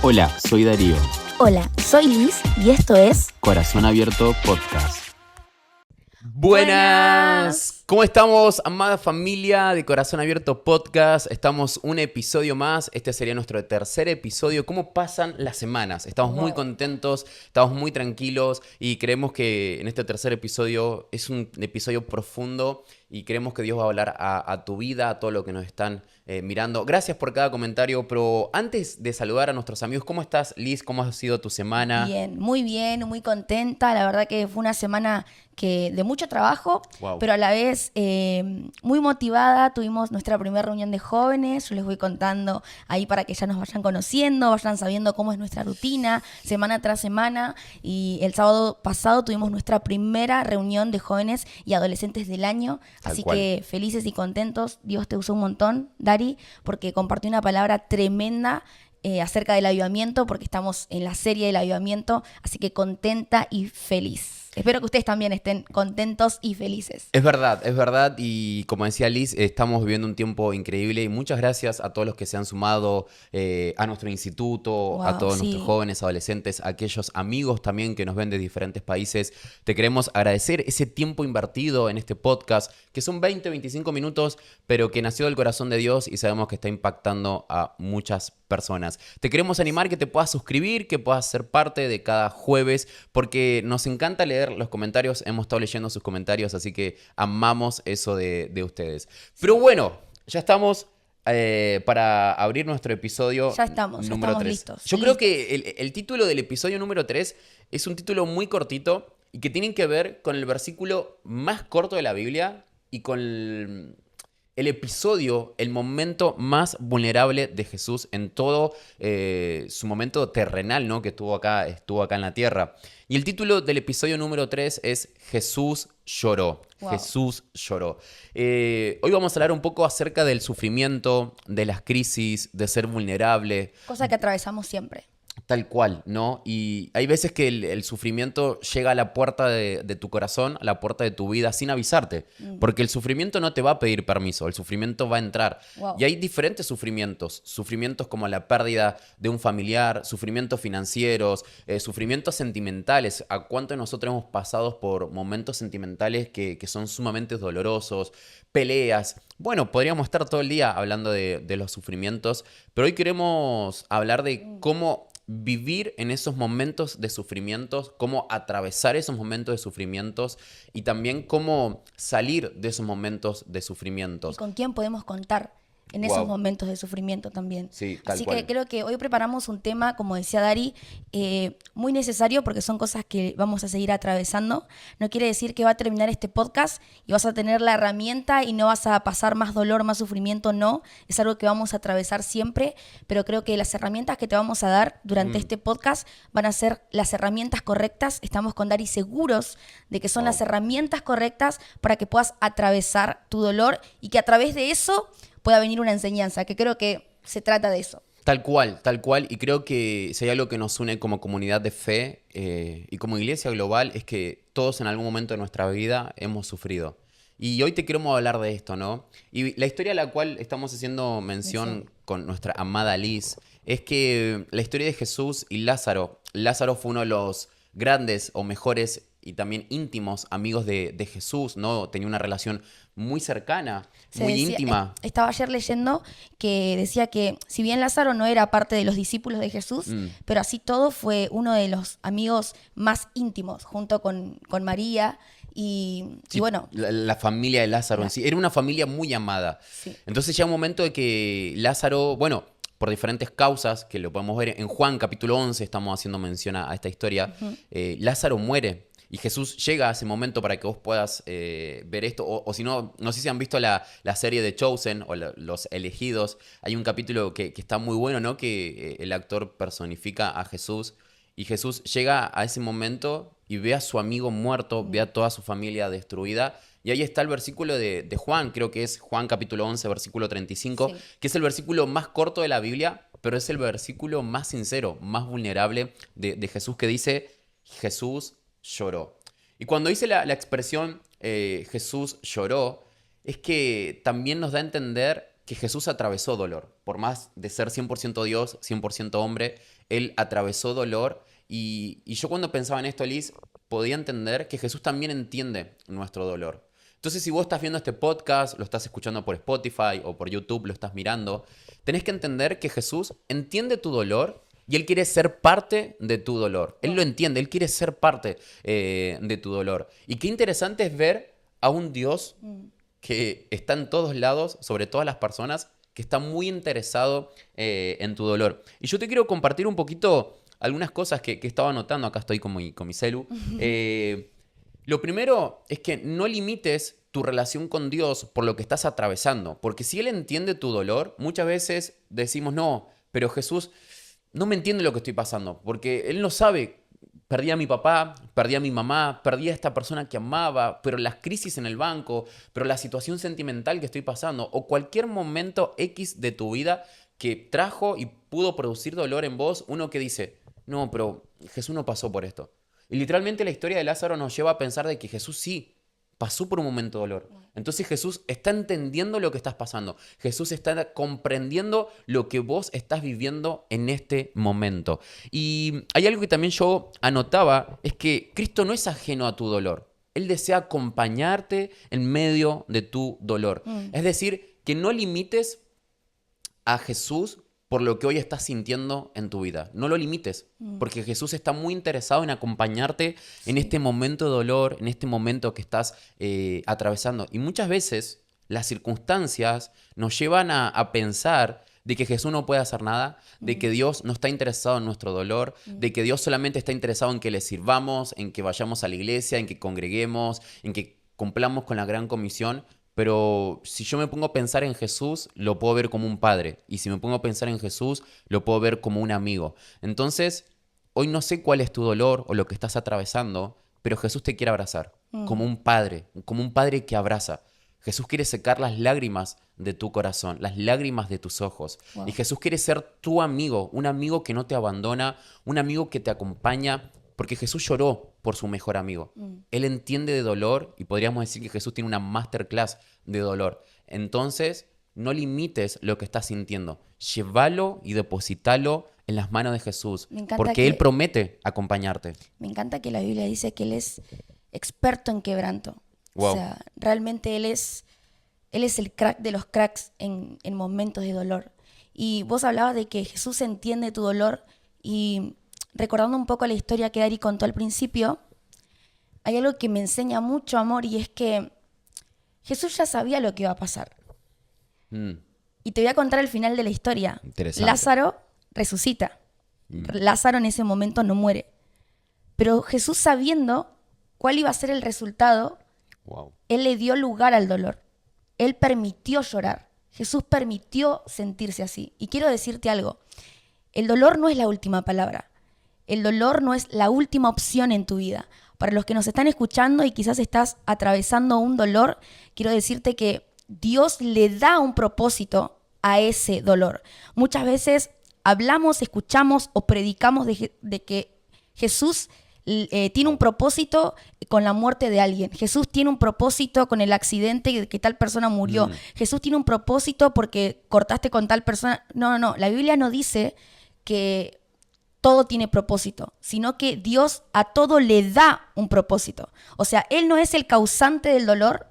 Hola, soy Darío. Hola, soy Liz y esto es Corazón Abierto Podcast. Buenas. ¿Cómo estamos, amada familia de Corazón Abierto Podcast? Estamos un episodio más, este sería nuestro tercer episodio. ¿Cómo pasan las semanas? Estamos muy contentos, estamos muy tranquilos y creemos que en este tercer episodio es un episodio profundo y creemos que Dios va a hablar a tu vida, a todo lo que nos están mirando. Gracias por cada comentario, pero antes de saludar a nuestros amigos, ¿cómo estás, Liz? ¿Cómo ha sido tu semana? bien, muy contenta. La verdad que fue una semana de mucho trabajo, Wow. pero a la vez muy motivada. Tuvimos nuestra primera reunión de jóvenes. Yo les voy contando ahí para que ya nos vayan conociendo, vayan sabiendo cómo es nuestra rutina, semana tras semana. Y el sábado pasado tuvimos nuestra primera reunión de jóvenes y adolescentes del año. Tal Así cual. que felices y contentos. Dios te usó un montón, Dari, porque compartió una palabra tremenda acerca del avivamiento, porque estamos en la serie del avivamiento, así que contenta y feliz. Espero que ustedes también estén contentos y felices. Es verdad y como decía Liz, estamos viviendo un tiempo increíble y muchas gracias a todos los que se han sumado a nuestro instituto, a todos nuestros jóvenes, adolescentes, a aquellos amigos también que nos ven de diferentes países. Te queremos agradecer ese tiempo invertido en este podcast, que son 20-25 minutos, pero que nació del corazón de Dios y sabemos que está impactando a muchas personas. Te queremos animar que te puedas suscribir, que puedas ser parte de cada jueves, porque nos encanta leer los comentarios. Hemos estado leyendo sus comentarios, así que amamos eso de ustedes. Pero bueno, ya estamos para abrir nuestro episodio Ya estamos número 3. listos. Yo creo que el título del episodio número 3 es un título muy cortito y que tiene que ver con el versículo más corto de la Biblia y con el episodio, el momento más vulnerable de Jesús en todo su momento terrenal, ¿no? Que estuvo acá en la tierra. Y el título del episodio número 3 es Jesús lloró. Wow. Jesús lloró. Hoy vamos a hablar un poco acerca del sufrimiento, de las crisis, de ser vulnerable. Cosa que atravesamos siempre. Tal cual, ¿no? Y hay veces que el sufrimiento llega a la puerta de tu corazón, a la puerta de tu vida sin avisarte. Porque el sufrimiento no te va a pedir permiso, el sufrimiento va a entrar. Wow. Y hay diferentes sufrimientos. Sufrimientos como la pérdida de un familiar, sufrimientos financieros, sufrimientos sentimentales. ¿A cuánto de nosotros hemos pasado por momentos sentimentales que son sumamente dolorosos? Peleas. Bueno, podríamos estar todo el día hablando de los sufrimientos, pero hoy queremos hablar de cómo vivir en esos momentos de sufrimientos, cómo atravesar esos momentos de sufrimientos y también cómo salir de esos momentos de ¿Y sufrimientos. con quién podemos contar en esos momentos de sufrimiento también? Sí, tal Así cual. que creo que hoy preparamos un tema, como decía Dari, muy necesario porque son cosas que vamos a seguir atravesando. No quiere decir que va a terminar este podcast y vas a tener la herramienta y no vas a pasar más dolor, más sufrimiento, no. Es algo que vamos a atravesar siempre, pero creo que las herramientas que te vamos a dar durante este podcast van a ser las herramientas correctas. Estamos con Dari seguros de que son las herramientas correctas para que puedas atravesar tu dolor y que a través de eso pueda venir una enseñanza, que creo que se trata de eso. Tal cual. Y creo que si hay algo que nos une como comunidad de fe y como iglesia global es que todos en algún momento de nuestra vida hemos sufrido. Y hoy te queremos hablar de esto, ¿no? Y la historia a la cual estamos haciendo mención con nuestra amada Liz es que la historia de Jesús y Lázaro. Lázaro fue uno de los grandes o mejores y también íntimos amigos de Jesús, ¿no? Tenía una relación muy cercana, muy íntima. Estaba ayer leyendo que decía que si bien Lázaro no era parte de los discípulos de Jesús, pero así todo fue uno de los amigos más íntimos, junto con María y bueno. La familia de Lázaro en sí. Era una familia muy amada. Sí. Entonces llega un momento de que Lázaro, bueno, por diferentes causas, que lo podemos ver en Juan capítulo 11, estamos haciendo mención a esta historia, Lázaro muere. Y Jesús llega a ese momento para que vos puedas ver esto. O si no, no sé si han visto la serie de Chosen o Los Elegidos. Hay un capítulo que está muy bueno, ¿no? Que el actor personifica a Jesús. Y Jesús llega a ese momento y ve a su amigo muerto, ve a toda su familia destruida. Y ahí está el versículo de Juan, creo que es Juan capítulo 11, versículo 35, que es el versículo más corto de la Biblia, pero es el versículo más sincero, más vulnerable de Jesús, que dice, Jesús lloró. Y cuando dice la expresión Jesús lloró, es que también nos da a entender que Jesús atravesó dolor. Por más de ser 100% Dios, 100% hombre, Él atravesó dolor. Y yo cuando pensaba en esto, Liz, podía entender que Jesús también entiende nuestro dolor. Entonces, si vos estás viendo este podcast, lo estás escuchando por Spotify o por YouTube, lo estás mirando, tenés que entender que Jesús entiende tu dolor y Él quiere ser parte de tu dolor. Él lo entiende, Él quiere ser parte de tu dolor. Y qué interesante es ver a un Dios que está en todos lados, sobre todas las personas, que está muy interesado en tu dolor. Y yo te quiero compartir un poquito algunas cosas que estaba anotando. Acá estoy con mi celu. Lo primero es que no limites tu relación con Dios por lo que estás atravesando. Porque si Él entiende tu dolor, muchas veces decimos, no, pero Jesús no me entiende lo que estoy pasando. Porque Él no sabe. Perdí a mi papá, perdí a mi mamá, perdí a esta persona que amaba, pero las crisis en el banco, pero la situación sentimental que estoy pasando, o cualquier momento X de tu vida que trajo y pudo producir dolor en vos, uno que dice, no, pero Jesús no pasó por esto. Y literalmente la historia de Lázaro nos lleva a pensar de que Jesús sí pasó por un momento de dolor. Entonces Jesús está entendiendo lo que estás pasando. Jesús está comprendiendo lo que vos estás viviendo en este momento. Y hay algo que también yo anotaba, es que Cristo no es ajeno a tu dolor. Él desea acompañarte en medio de tu dolor. Es decir, que no limites a Jesús por lo que hoy estás sintiendo en tu vida. No lo limites, porque Jesús está muy interesado en acompañarte en este momento de dolor, en este momento que estás atravesando. Y muchas veces las circunstancias nos llevan a pensar de que Jesús no puede hacer nada, de que Dios no está interesado en nuestro dolor, de que Dios solamente está interesado en que le sirvamos, en que vayamos a la iglesia, en que congreguemos, en que cumplamos con la gran comisión. Pero si yo me pongo a pensar en Jesús, lo puedo ver como un padre. Y si me pongo a pensar en Jesús, lo puedo ver como un amigo. Entonces, hoy no sé cuál es tu dolor o lo que estás atravesando, pero Jesús te quiere abrazar como un padre que abraza. Jesús quiere secar las lágrimas de tu corazón, las lágrimas de tus ojos. Wow. Y Jesús quiere ser tu amigo, un amigo que no te abandona, un amigo que te acompaña, porque Jesús lloró por su mejor amigo. Él entiende de dolor y podríamos decir que Jesús tiene una masterclass de dolor. Entonces, no limites lo que estás sintiendo. Llévalo y deposítalo en las manos de Jesús, porque Él promete acompañarte. Me encanta que la Biblia dice que Él es experto en quebranto. Wow. O sea, realmente Él es el crack de los cracks en momentos de dolor. Y vos hablabas de que Jesús entiende tu dolor y recordando un poco la historia que Dari contó al principio, hay algo que me enseña mucho amor y es que Jesús ya sabía lo que iba a pasar. Y te voy a contar el final de la historia. Lázaro resucita. Lázaro en ese momento no muere. Pero Jesús, sabiendo cuál iba a ser el resultado, Él le dio lugar al dolor. Él permitió llorar. Jesús permitió sentirse así. Y quiero decirte algo. El dolor no es la última palabra. El dolor no es la última opción en tu vida. Para los que nos están escuchando y quizás estás atravesando un dolor, quiero decirte que Dios le da un propósito a ese dolor. Muchas veces hablamos, escuchamos o predicamos de que Jesús tiene un propósito con la muerte de alguien. Jesús tiene un propósito con el accidente de que tal persona murió. Jesús tiene un propósito porque cortaste con tal persona. No. La Biblia no dice que todo tiene propósito, sino que Dios a todo le da un propósito. O sea, Él no es el causante del dolor,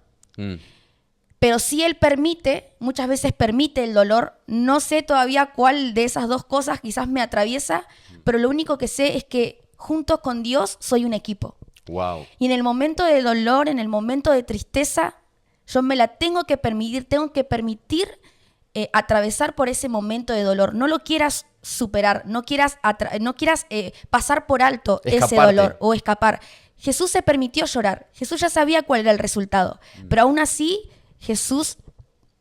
pero sí Él permite, muchas veces permite el dolor. No sé todavía cuál de esas dos cosas quizás me atraviesa, pero lo único que sé es que junto con Dios soy un equipo. Wow. Y en el momento de dolor, en el momento de tristeza, yo me la tengo que permitir atravesar por ese momento de dolor. No lo quieras superar, no quieras pasar por alto ese dolor o escapar. Jesús se permitió llorar. Jesús ya sabía cuál era el resultado, pero aún así Jesús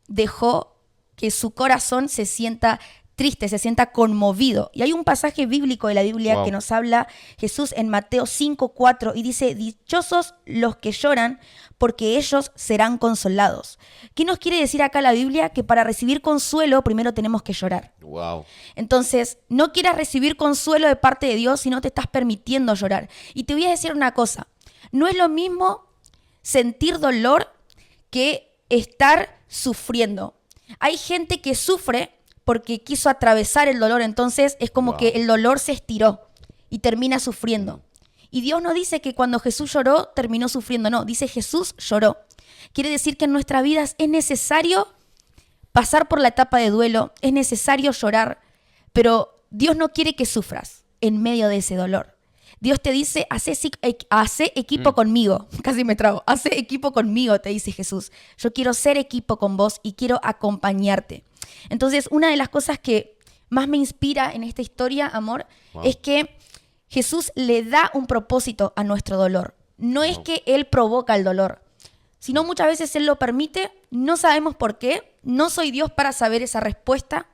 dejó que su corazón se sienta triste, se sienta conmovido. Y hay un pasaje bíblico de la Biblia que nos habla Jesús en Mateo 5:4 y dice: dichosos los que lloran, porque ellos serán consolados. ¿Qué nos quiere decir acá la Biblia? Que para recibir consuelo primero tenemos que llorar. Wow. Entonces, no quieras recibir consuelo de parte de Dios si no te estás permitiendo llorar. Y te voy a decir una cosa, no es lo mismo sentir dolor que estar sufriendo. Hay gente que sufre porque quiso atravesar el dolor, entonces es como que el dolor se estiró y termina sufriendo. Y Dios no dice que cuando Jesús lloró, terminó sufriendo, no, dice Jesús lloró. Quiere decir que en nuestras vidas es necesario pasar por la etapa de duelo, es necesario llorar, pero Dios no quiere que sufras en medio de ese dolor. Dios te dice, hace equipo conmigo. Casi me trago. Hace equipo conmigo, te dice Jesús. Yo quiero ser equipo con vos y quiero acompañarte. Entonces, una de las cosas que más me inspira en esta historia, amor, es que Jesús le da un propósito a nuestro dolor. No es que Él provoca el dolor, sino muchas veces Él lo permite. No sabemos por qué. No soy Dios para saber esa respuesta,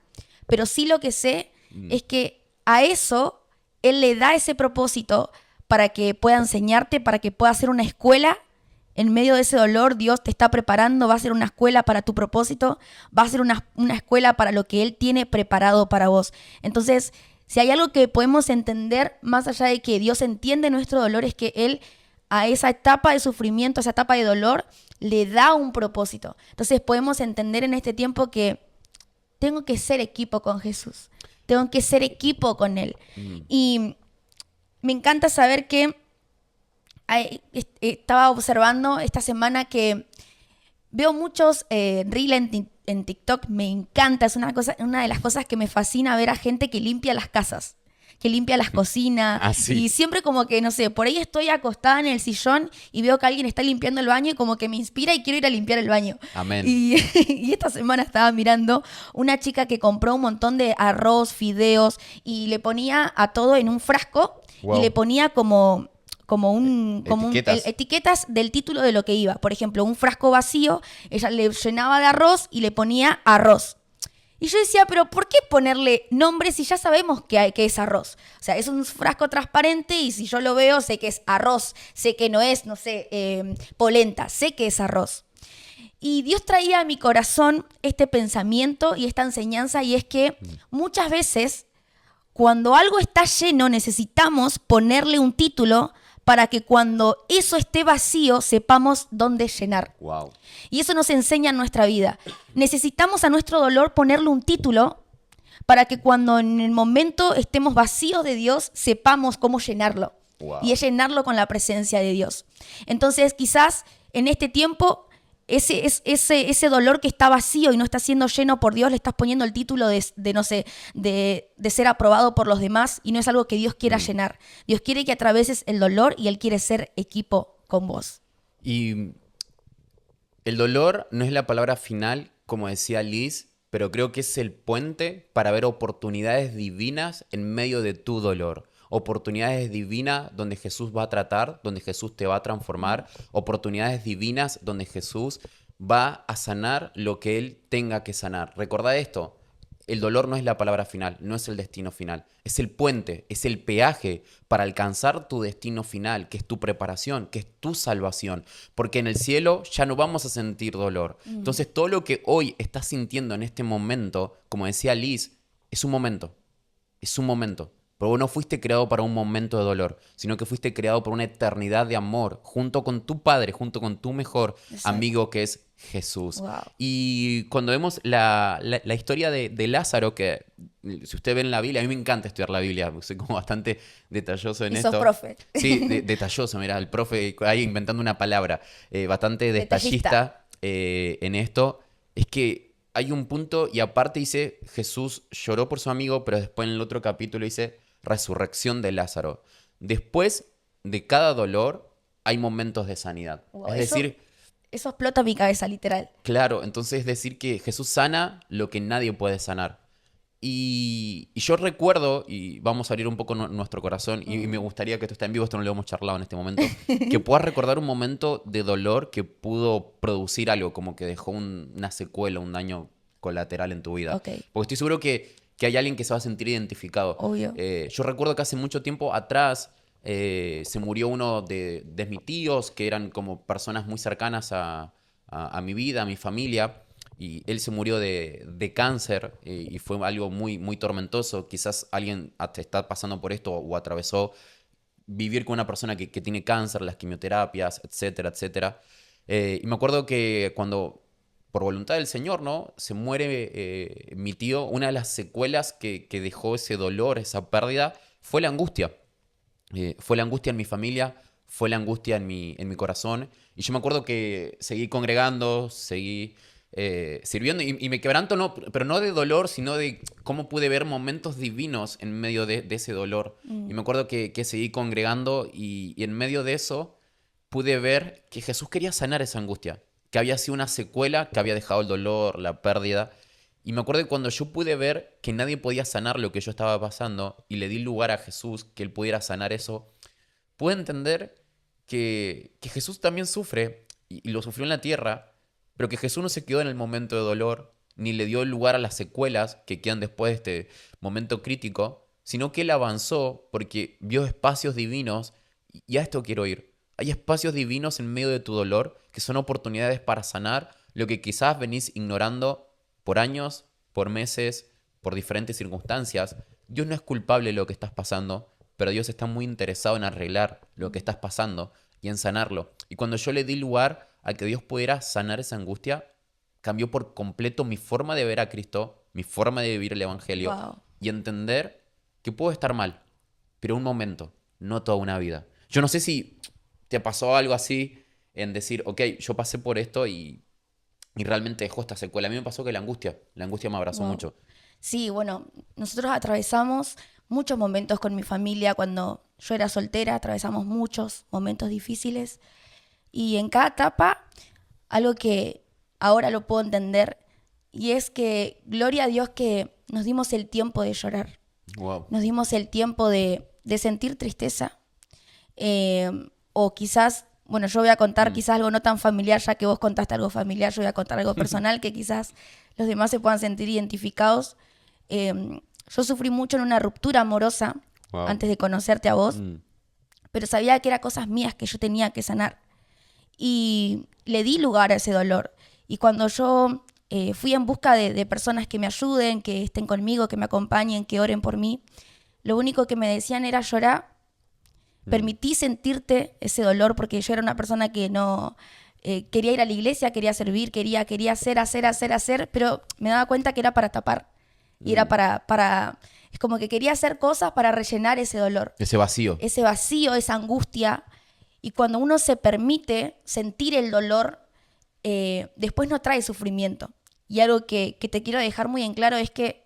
pero sí lo que sé es que a eso Él le da ese propósito para que pueda enseñarte, para que pueda ser una escuela. En medio de ese dolor, Dios te está preparando, va a ser una escuela para tu propósito, va a ser una escuela para lo que Él tiene preparado para vos. Entonces, si hay algo que podemos entender, más allá de que Dios entiende nuestro dolor, es que Él a esa etapa de sufrimiento, a esa etapa de dolor, le da un propósito. Entonces, podemos entender en este tiempo que tengo que ser equipo con Jesús. Tengo que ser equipo con Él. Y me encanta saber que estaba observando esta semana que veo muchos reels en TikTok. Me encanta. Es una de las cosas que me fascina ver a gente que limpia las casas, que limpia las cocinas. Y siempre como que, no sé, por ahí estoy acostada en el sillón y veo que alguien está limpiando el baño y como que me inspira y quiero ir a limpiar el baño. Amén. Y esta semana estaba mirando una chica que compró un montón de arroz, fideos y le ponía a todo en un frasco y le ponía como etiquetas del título de lo que iba. Por ejemplo, un frasco vacío, ella le llenaba de arroz y le ponía arroz. Y yo decía, pero ¿por qué ponerle nombres si ya sabemos que es arroz? O sea, es un frasco transparente y si yo lo veo, sé que es arroz, sé que no es, no sé, polenta, sé que es arroz. Y Dios traía a mi corazón este pensamiento y esta enseñanza, y es que muchas veces cuando algo está lleno necesitamos ponerle un título para que cuando eso esté vacío sepamos dónde llenar. Wow. Y eso nos enseña en nuestra vida. Necesitamos a nuestro dolor ponerle un título para que cuando en el momento estemos vacíos de Dios sepamos cómo llenarlo. Wow. Y es llenarlo con la presencia de Dios. Entonces quizás en este tiempo ese dolor que está vacío y no está siendo lleno por Dios, le estás poniendo el título de ser aprobado por los demás, y no es algo que Dios quiera llenar. Dios quiere que atraveses el dolor y Él quiere ser equipo con vos. Y el dolor no es la palabra final, como decía Liz, pero creo que es el puente para ver oportunidades divinas en medio de tu dolor. Oportunidades divinas donde Jesús va a tratar, donde Jesús te va a transformar. Oportunidades divinas donde Jesús va a sanar lo que Él tenga que sanar. Recordá esto, el dolor no es la palabra final, no es el destino final. Es el puente, es el peaje para alcanzar tu destino final, que es tu preparación, que es tu salvación. Porque en el cielo ya no vamos a sentir dolor. Entonces todo lo que hoy estás sintiendo en este momento, como decía Liz, es un momento. Es un momento. Pero vos no fuiste creado para un momento de dolor, sino que fuiste creado por una eternidad de amor, junto con tu Padre, junto con tu mejor amigo, que es Jesús. Wow. Y cuando vemos la historia de Lázaro, que si usted ve en la Biblia, a mí me encanta estudiar la Biblia, soy como bastante detalloso en esto. Sos profe. Sí, detalloso, mira, el profe ahí inventando una palabra, bastante detallista en esto. Es que hay un punto, y aparte dice, Jesús lloró por su amigo, pero después en el otro capítulo dice, resurrección de Lázaro. Después de cada dolor hay momentos de sanidad. Wow, es decir, eso explota mi cabeza, literal. claro, entonces es decir que Jesús sana lo que nadie puede sanar. Y yo recuerdo, y vamos a abrir un poco nuestro corazón, y me gustaría que esto esté en vivo, esto no lo hemos charlado en este momento, que puedas recordar un momento de dolor que pudo producir algo, como que dejó una secuela, un daño colateral en tu vida. Okay. Porque estoy seguro que hay alguien que se va a sentir identificado. Obvio. Yo recuerdo que hace mucho tiempo atrás se murió uno de mis tíos, que eran como personas muy cercanas a mi vida, a mi familia. Y él se murió de cáncer y fue algo muy, muy tormentoso. Quizás alguien está pasando por esto o atravesó vivir con una persona que tiene cáncer, las quimioterapias, etcétera, etcétera. Y me acuerdo que cuando por voluntad del Señor, ¿no? Se muere mi tío. Una de las secuelas que dejó ese dolor, esa pérdida, fue la angustia. Fue la angustia en mi familia, fue la angustia en mi corazón. Y yo me acuerdo que seguí congregando, seguí sirviendo y me quebranto, no, pero no de dolor, sino de cómo pude ver momentos divinos en medio de ese dolor. Y me acuerdo que seguí congregando y en medio de eso pude ver que Jesús quería sanar esa angustia, que había sido una secuela que había dejado el dolor, la pérdida. Y me acuerdo que cuando yo pude ver que nadie podía sanar lo que yo estaba pasando y le di lugar a Jesús, que Él pudiera sanar eso, pude entender que Jesús también sufre y lo sufrió en la tierra, pero que Jesús no se quedó en el momento de dolor, ni le dio lugar a las secuelas que quedan después de este momento crítico, sino que Él avanzó porque vio espacios divinos y a esto quiero ir. Hay espacios divinos en medio de tu dolor que son oportunidades para sanar lo que quizás venís ignorando por años, por meses, por diferentes circunstancias. Dios no es culpable de lo que estás pasando, pero Dios está muy interesado en arreglar lo que estás pasando y en sanarlo. Y cuando yo le di lugar a que Dios pudiera sanar esa angustia, cambió por completo mi forma de ver a Cristo, mi forma de vivir el Evangelio. Wow. Y entender que puedo estar mal, pero un momento, no toda una vida. Yo no sé si te pasó algo así en decir, ok, yo pasé por esto y realmente dejó esta secuela. A mí me pasó que la angustia me abrazó Wow. mucho. Sí, bueno, nosotros atravesamos muchos momentos con mi familia. Cuando yo era soltera, atravesamos muchos momentos difíciles. Y en cada etapa, algo que ahora lo puedo entender, y es que gloria a Dios que nos dimos el tiempo de llorar. Wow. Nos dimos el tiempo de sentir tristeza. O quizás, bueno, yo voy a contar quizás algo no tan familiar, ya que vos contaste algo familiar, yo voy a contar algo personal que quizás los demás se puedan sentir identificados. Yo sufrí mucho en una ruptura amorosa antes de conocerte a vos, pero sabía que eran cosas mías que yo tenía que sanar. Y le di lugar a ese dolor. Y cuando yo fui en busca de personas que me ayuden, que estén conmigo, que me acompañen, que oren por mí, lo único que me decían era llorar. Permití sentirte ese dolor porque yo era una persona que no quería ir a la iglesia, quería servir, quería hacer, pero me daba cuenta que era para tapar. Y era para es como que quería hacer cosas para rellenar ese dolor. Ese vacío. Ese vacío, esa angustia. Y cuando uno se permite sentir el dolor, después no trae sufrimiento. Y algo que te quiero dejar muy en claro es que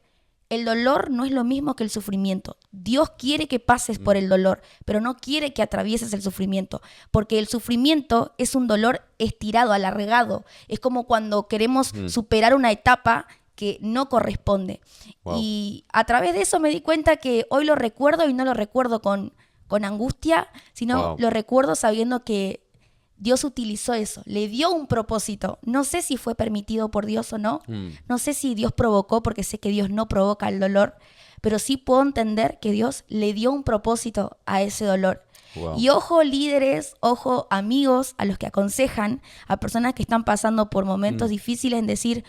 el dolor no es lo mismo que el sufrimiento. Dios quiere que pases por el dolor, pero no quiere que atravieses el sufrimiento, porque el sufrimiento es un dolor estirado, alargado. Es como cuando queremos superar una etapa que no corresponde. Wow. Y a través de eso me di cuenta que hoy lo recuerdo y no lo recuerdo con angustia, sino lo recuerdo sabiendo que Dios utilizó eso, le dio un propósito. No sé si fue permitido por Dios o no. No sé si Dios provocó, porque sé que Dios no provoca el dolor, pero sí puedo entender que Dios le dio un propósito a ese dolor. Wow. Y ojo líderes, ojo amigos, a los que aconsejan, a personas que están pasando por momentos difíciles, en decir,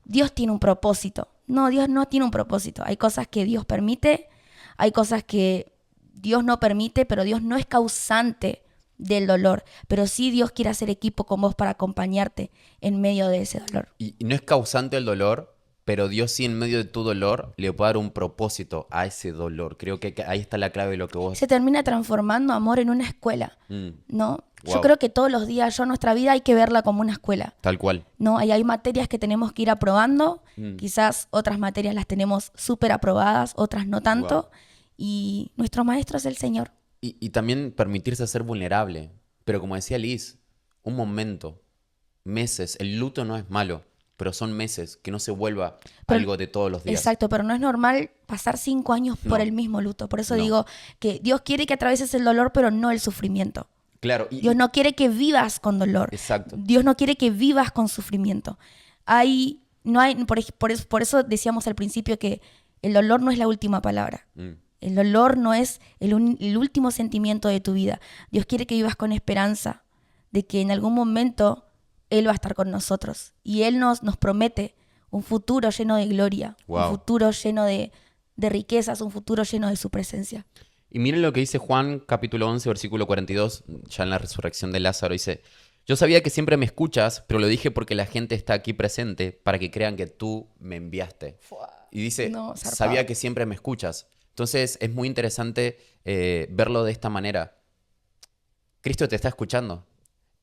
Dios tiene un propósito. No, Dios no tiene un propósito. Hay cosas que Dios permite, hay cosas que Dios no permite, pero Dios no es causante del dolor, pero sí Dios quiere hacer equipo con vos para acompañarte en medio de ese dolor. Y no es causante el dolor, pero Dios sí en medio de tu dolor le puede dar un propósito a ese dolor. Creo que ahí está la clave de lo que vos... Se termina transformando, amor, en una escuela, ¿no? Wow. Yo creo que todos los días, nuestra vida hay que verla como una escuela. Tal cual. ¿No? Hay materias que tenemos que ir aprobando, quizás otras materias las tenemos súper aprobadas, otras no tanto, Wow. y nuestro maestro es el Señor. Y también permitirse ser vulnerable. Pero como decía Liz, un momento, meses, el luto no es malo, pero son meses, que no se vuelva algo de todos los días. Exacto, pero no es normal pasar 5 años por el mismo luto. Por eso digo que Dios quiere que atravieses el dolor, pero no el sufrimiento. Claro. Dios no quiere que vivas con dolor. Exacto. Dios no quiere que vivas con sufrimiento. Por eso decíamos al principio que el dolor no es la última palabra. El dolor no es el último sentimiento de tu vida. Dios quiere que vivas con esperanza de que en algún momento Él va a estar con nosotros. Y Él nos promete un futuro lleno de gloria, Wow. un futuro lleno de riquezas, un futuro lleno de su presencia. Y miren lo que dice Juan capítulo 11, versículo 42, ya en la resurrección de Lázaro, dice, yo sabía que siempre me escuchas, pero lo dije porque la gente está aquí presente para que crean que tú me enviaste. Y dice, No, zarpado. sabía que siempre me escuchas. Entonces es muy interesante verlo de esta manera. Cristo te está escuchando.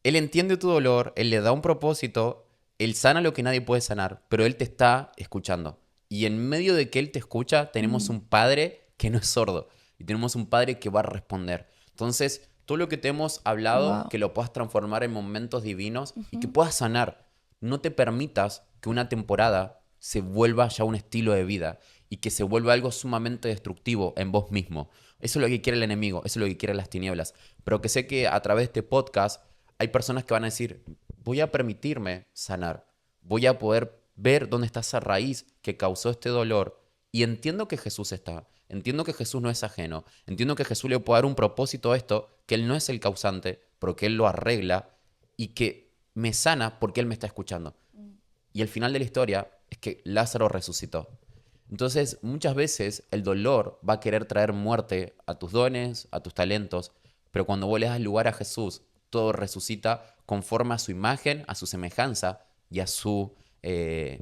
Él entiende tu dolor, Él le da un propósito, Él sana lo que nadie puede sanar, pero Él te está escuchando. Y en medio de que Él te escucha, tenemos un Padre que no es sordo. Y tenemos un Padre que va a responder. Entonces, todo lo que te hemos hablado, Wow. que lo puedas transformar en momentos divinos y que puedas sanar. No te permitas que una temporada se vuelva ya un estilo de vida y que se vuelva algo sumamente destructivo en vos mismo. Eso es lo que quiere el enemigo, eso es lo que quieren las tinieblas. Pero que sé que a través de este podcast hay personas que van a decir, voy a permitirme sanar, voy a poder ver dónde está esa raíz que causó este dolor y entiendo que Jesús está, entiendo que Jesús no es ajeno, entiendo que Jesús le puede dar un propósito a esto, que Él no es el causante, pero que Él lo arregla y que me sana porque Él me está escuchando. Y el final de la historia es que Lázaro resucitó. Entonces, muchas veces el dolor va a querer traer muerte a tus dones, a tus talentos, pero cuando vos le das lugar a Jesús, todo resucita conforme a su imagen, a su semejanza y a su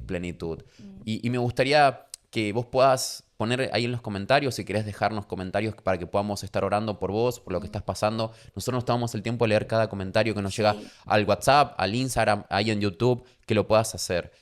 plenitud. Y me gustaría que vos puedas poner ahí en los comentarios, si querés dejarnos comentarios para que podamos estar orando por vos, por lo que estás pasando. Nosotros nos tomamos el tiempo de leer cada comentario que nos llega al WhatsApp, al Instagram, ahí en YouTube, que lo puedas hacer.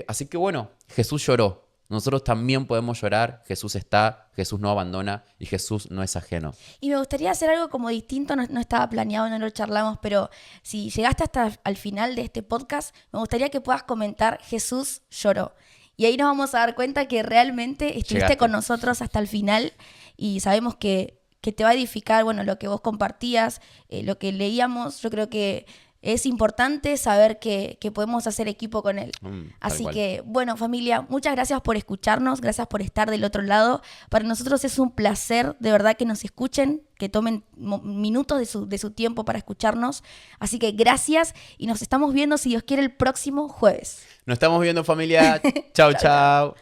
Así que bueno, Jesús lloró. Nosotros también podemos llorar. Jesús está, Jesús no abandona y Jesús no es ajeno. Y me gustaría hacer algo como distinto, no estaba planeado, no lo charlamos, pero si llegaste hasta al final de este podcast, me gustaría que puedas comentar Jesús lloró. Y ahí nos vamos a dar cuenta que realmente estuviste Llegaste. con nosotros hasta el final y sabemos que te va a edificar, bueno, lo que vos compartías, lo que leíamos. Yo creo que es importante saber que podemos hacer equipo con él. Tal Así cual. que, bueno, familia, muchas gracias por escucharnos, gracias por estar del otro lado. Para nosotros es un placer, de verdad, que nos escuchen, que tomen minutos de su tiempo para escucharnos. Así que gracias y nos estamos viendo, si Dios quiere, el próximo jueves. Nos estamos viendo, familia. Chau, chau.